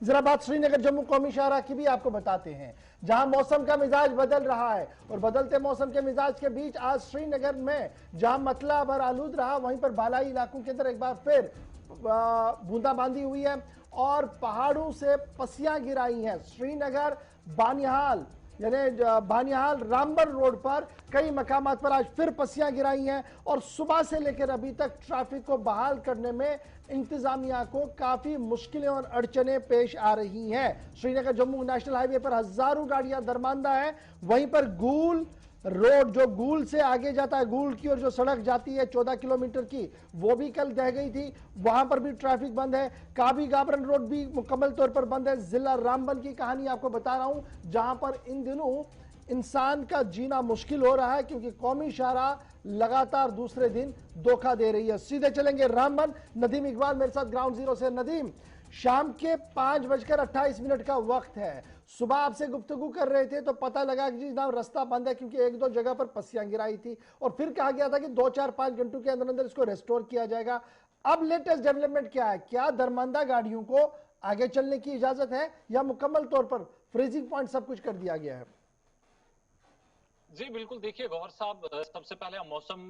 जरा बात श्रीनगर जम्मू कौमी शाहराह की भी आपको बताते हैं, जहां मौसम का मिजाज बदल रहा है और बदलते मौसम के मिजाज के बीच आज श्रीनगर में जहां मतला भर आलूद रहा, वहीं पर बालाई इलाकों के अंदर एक बार फिर बूंदाबांदी हुई है और पहाड़ों से पसियां गिराई हैं। श्रीनगर बानिहाल यानी बानिहाल रामबन रोड पर कई मकामात पर आज फिर पसियां गिराई हैं और सुबह से लेकर अभी तक ट्रैफिक को बहाल करने में इंतजामिया को काफी मुश्किलें और अड़चनें पेश आ रही हैं। श्रीनगर जम्मू नेशनल हाईवे पर हजारों गाड़ियां दरमांदा है। वहीं पर गूल रोड जो गूल से आगे जाता है, गूल की और जो सड़क जाती है 14 किलोमीटर की, वो भी कल दह गई थी, वहां पर भी ट्रैफिक बंद है। काबी गाबरन रोड भी मुकम्मल तौर पर बंद है। जिला रामबन की कहानी आपको बता रहा हूं, जहां पर इन दिनों इंसान का जीना मुश्किल हो रहा है क्योंकि कौमी शाहराह लगातार दूसरे दिन धोखा दे रही है। सीधे चलेंगे रामबन, नदीम इकबाल मेरे साथ ग्राउंड जीरो से। नदीम, शाम के 5:28 का वक्त है, सुबह आपसे गुफ्तगू कर रहे थे तो पता लगा कि जनाब रास्ता बंद है क्योंकि एक दो जगह पर पसियां गिराई थी और फिर कहा गया था कि 2-4-5 घंटों के अंदर अंदर इसको रेस्टोर किया जाएगा। अब लेटेस्ट डेवलपमेंट क्या है? क्या दरमांदा गाड़ियों को आगे चलने की इजाजत है या मुकम्मल तौर पर फ्रीजिंग पॉइंट सब कुछ कर दिया गया है? जी बिल्कुल, देखिए गौहर साहब, सबसे पहले मौसम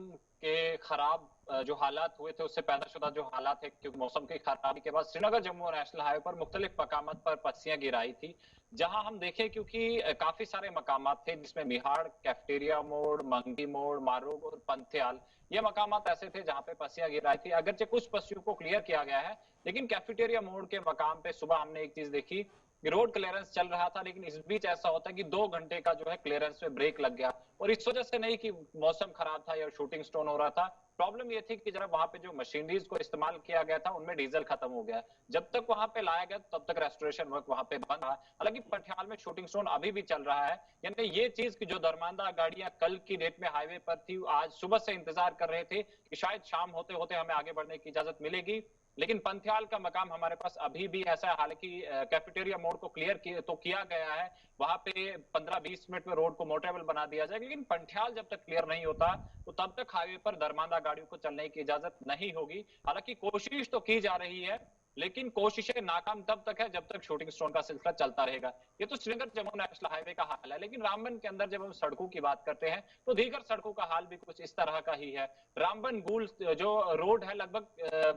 के खराब जो हालात हुए थे उससे पैदा शुदा जो हालात है, क्योंकि मौसम की खराबी के बाद श्रीनगर जम्मू नेशनल हाईवे पर मुख्तलिफ मकामात पर पस्सियां गिराई थी, जहां हम देखें क्योंकि काफी सारे मकामात थे जिसमें मिहाड़, कैफेटेरिया मोड़, मंगी मोड़, मारूग और पंथ्याल, ये मकामात ऐसे थे जहां पे पस्सियां गिराई थी। अगरचे कुछ पस्सियों को क्लियर किया गया है, लेकिन कैफेटेरिया मोड़ के मकाम पे सुबह हमने एक चीज देखी, रोड क्लियरेंस चल रहा था, लेकिन इस बीच ऐसा होता है कि 2 घंटे का जो है क्लियरेंस में ब्रेक लग गया। और इस वजह से नहीं कि मौसम खराब था या शूटिंग स्टोन हो रहा था, प्रॉब्लम यह थी कि जरा वहां पे जो मशीनरीज को इस्तेमाल किया गया था उनमें डीजल खत्म हो गया। जब तक वहां पे लाया गया तब तक रेस्टोरेशन वर्क वहां पे बंद रहा। हालांकि पंठियाल में शूटिंग स्टोन अभी भी चल रहा है, यानी ये चीज की जो दरमांदा गाड़ियां कल की डेट में हाईवे पर थी, आज सुबह से इंतजार कर रहे थे कि शायद शाम होते होते हमें आगे बढ़ने की इजाजत मिलेगी, लेकिन पंथ्याल का मकाम हमारे पास अभी भी ऐसा है। हालांकि कैफेटेरिया मोड़ को क्लियर किया गया है, वहां पे 15-20 मिनट में रोड को मोटरेबल बना दिया जाएगा, लेकिन पंथ्याल जब तक क्लियर नहीं होता तो तब तक हाईवे पर दरमांदा गाड़ियों को चलने की इजाजत नहीं होगी। हालांकि कोशिश तो की जा रही है, लेकिन कोशिशें नाकाम तब तक है जब तक शूटिंग स्टोन का सिलसिला चलता रहेगा। ये तो श्रीनगर जम्मू नेशनल हाईवे का हाल है, लेकिन रामबन के अंदर जब हम सड़कों की बात करते हैं तो दीगर सड़कों का हाल भी कुछ इस तरह का ही है। रामबन गूल जो रोड है, लगभग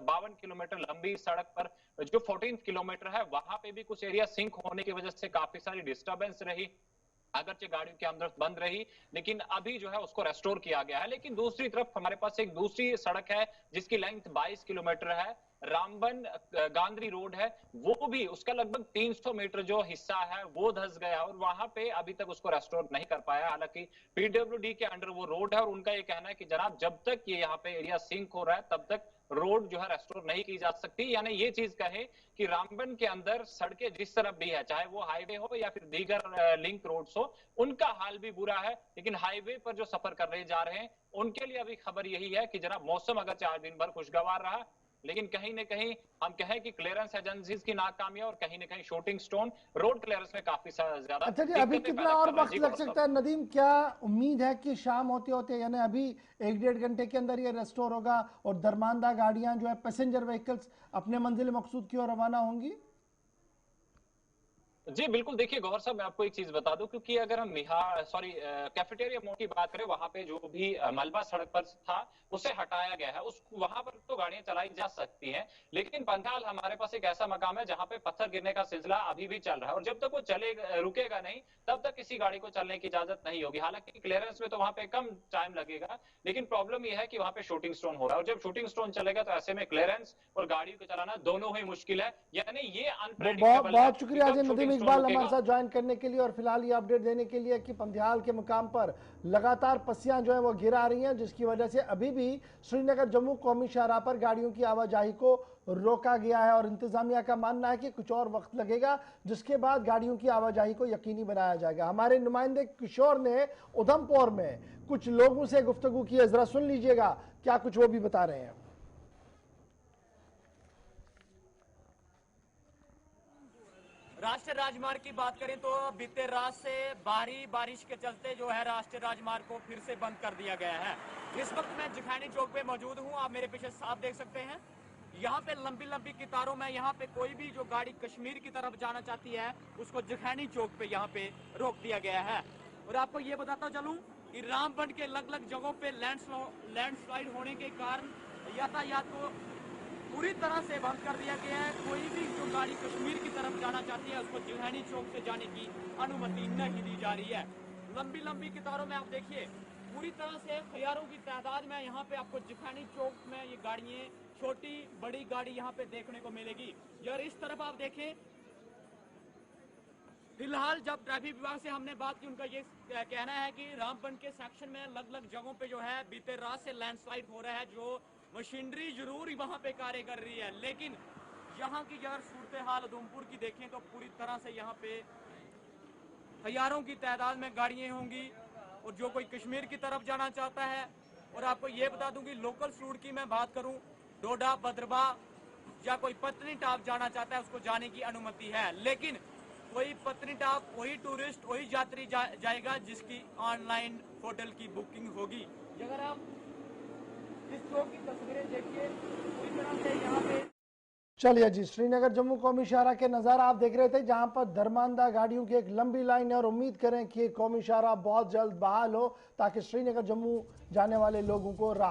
52 किलोमीटर लंबी सड़क पर जो 14 किलोमीटर है, वहां पे भी कुछ एरिया सिंक होने की वजह से काफी सारी डिस्टर्बेंस रही। अगरचे गाड़ियों की आमद बंद रही, लेकिन अभी जो है उसको रेस्टोर किया गया है। लेकिन दूसरी तरफ हमारे पास एक दूसरी सड़क है जिसकी लेंथ 22 किलोमीटर है, रामबन गांधरी रोड है, वो भी उसका लगभग 300 मीटर जो हिस्सा है वो धंस गया और वहां पे अभी तक उसको रेस्टोर नहीं कर पाया। हालांकि पीडब्ल्यूडी के अंडर वो रोड है और उनका ये कहना है कि जनाब जब तक ये यहाँ पे एरिया सिंक हो रहा है तब तक रोड जो है रेस्टोर नहीं की जा सकती। यानी ये चीज कहे कि रामबन के अंदर सड़कें जिस तरफ भी है, चाहे वो हाईवे हो या फिर दीगर लिंक रोड्स हो, उनका हाल भी बुरा है। लेकिन हाईवे पर जो सफर करने जा रहे हैं उनके लिए अभी खबर यही है कि जनाब मौसम अगर 4 दिन भर खुशगवार रहा, लेकिन कहीं ना कहीं हम कहें कि क्लियरेंस एजेंसीज की नाकामियां और कहीं ना कहीं शूटिंग स्टोन रोड क्लियरेंस में काफी ज्यादा अच्छा जी, अभी कितना और वक्त लग सकता है नदीम? क्या उम्मीद है कि शाम होते होते यानी अभी 1-1.5 घंटे के अंदर ये रेस्टोर होगा और दरमांदा गाड़ियां जो है पैसेंजर व्हीकल्स अपने मंजिल मकसूद की ओर रवाना होंगी? जी बिल्कुल, देखिए गौहर साहब, मैं आपको एक चीज बता दूं, क्योंकि अगर हम कैफेटेरिया मोड़ की बात करें, वहां पे जो भी मलबा सड़क पर था उसे हटाया गया है, उस वहां पर तो गाड़ियां चलाई जा सकती हैं। लेकिन पंथाल हमारे पास एक ऐसा मकाम है जहां पे पत्थर गिरने का सिलसिला अभी भी चल रहा है और जब तक वो रुकेगा नहीं तब तक किसी गाड़ी को चलने की इजाजत नहीं होगी। हालांकि क्लियरेंस में तो वहां पे कम टाइम लगेगा, लेकिन प्रॉब्लम यह है कि वहां पे शूटिंग स्टोन हो रहा है और जब शूटिंग स्टोन चलेगा तो ऐसे में क्लियरेंस और गाड़ियों को चलाना दोनों ही मुश्किल है। यानी ये अनप्रेडिक्टेबल है। बहुत शुक्रिया जी नदीम इकबाल हमारे साथ ज्वाइन करने के लिए और फिलहाल ये अपडेट देने के लिए कि पंथ्याल के मुकाम पर लगातार पस्सियां जो है वो गिरा रही हैं, जिसकी वजह से अभी भी श्रीनगर जम्मू कौमी शाहराह पर गाड़ियों की आवाजाही को रोका गया है और इंतजामिया का मानना है कि कुछ और वक्त लगेगा, जिसके बाद गाड़ियों की आवाजाही को यकीनी बनाया जाएगा। हमारे नुमाइंदे किशोर ने उधमपुर में कुछ लोगों से गुफ्तगू की है, जरा सुन लीजिएगा क्या कुछ वो भी बता रहे हैं। राष्ट्रीय राजमार्ग की बात करें तो बीते रात से भारी बारिश के चलते जो है राष्ट्रीय राजमार्ग को फिर से बंद कर दिया गया है। इस वक्त मैं जिखानी चौक पे मौजूद हूं, आप मेरे पीछे साफ देख सकते हैं। यहाँ पे लंबी लंबी कतारों में यहाँ पे कोई भी जो गाड़ी कश्मीर की तरफ जाना चाहती है उसको जखैनी चौक पे यहाँ पे रोक दिया गया है। और आपको ये बताता चलूं कि रामबन के अलग अलग जगहों पे लैंडस्लाइड होने के कारण यातायात को पूरी तरह से बंद कर दिया गया है। कोई भी जो गाड़ी कश्मीर की तरफ जाना चाहती है उसको जखैनी चौक से जाने की अनुमति नहीं दी जा रही है। लंबी लंबी कतारों में आप देखिए पूरी तरह से हजारों की तादाद में यहाँ पे आपको जखैनी चौक में ये गाड़ियाँ छोटी बड़ी गाड़ी यहाँ पे देखने को मिलेगी। यार इस तरफ आप देखें, फिलहाल जब ट्रैफिक विभाग से हमने बात की उनका ये कहना है कि रामबन के सेक्शन में अलग अलग जगहों पे जो है बीते रात से लैंडस्लाइड हो रहा है, जो मशीनरी जरूर वहां पे कार्य कर रही है, लेकिन यहाँ की अगर सूरत हाल उधमपुर की देखें तो पूरी तरह से यहाँ पे हजारों की तादाद में गाड़ियां होंगी और जो कोई कश्मीर की तरफ जाना चाहता है। और आपको ये बता दूं कि लोकल रूट की मैं बात करूं, डोडा भद्रवा या कोई पत्नीटाप जाना चाहता है उसको जाने की अनुमति है, लेकिन वही पत्नीटाप वही टूरिस्ट वही यात्री जाएगा जिसकी ऑनलाइन होटल की बुकिंग होगी। अगर आप इस चौक की तस्वीरें देखिए पूरी तरह से यहाँ पे। चलिए जी, श्रीनगर जम्मू कौमी शाहरा के नज़ारा आप देख रहे थे जहां पर धर्मांधा गाड़ियों की एक लंबी लाइन है और उम्मीद करें कि कौमी शाहरा बहुत जल्द बहाल हो ताकि श्रीनगर जम्मू जाने वाले लोगों को राहत